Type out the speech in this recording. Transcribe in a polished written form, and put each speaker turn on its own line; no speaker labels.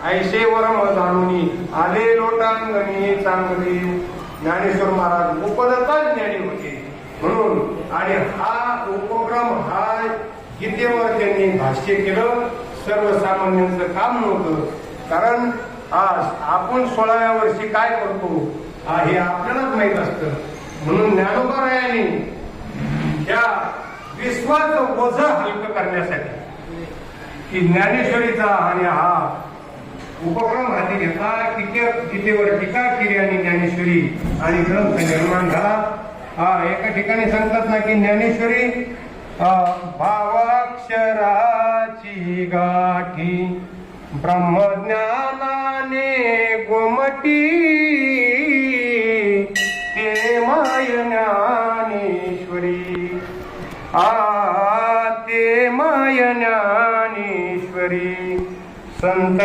ऐशे वरम जाणूनी आले लोटांगणी चांगली. ज्ञानेश्वर महाराज उपदत्ताच ज्ञानी होते म्हणून. आणि हा उपक्रम हा गीतेवर त्यांनी भाष्य केलं. सर्वसामान्यांचं काम नव्हतं. कारण आज आपण 16व्या वर्षी काय करतो हे आपल्यालाच माहित असतं. म्हणून ज्ञानोबारायांनी या विश्वाचं ओझं हलकं करण्यासाठी की ज्ञानेश्वरीचा आणि हा उपक्रम हाती घेतला. गीतेवर टीका केली आणि ज्ञानेश्वरी आणि ग्रंथ निर्माण झाला. एका ठिकाणी सांगतात ना की ज्ञानेश्वरी भावाक्षराची गाठी ब्रह्मज्ञानाने गोमटी ते माय ज्ञानेश्वरी. ते माय ज्ञानेश्वरी संत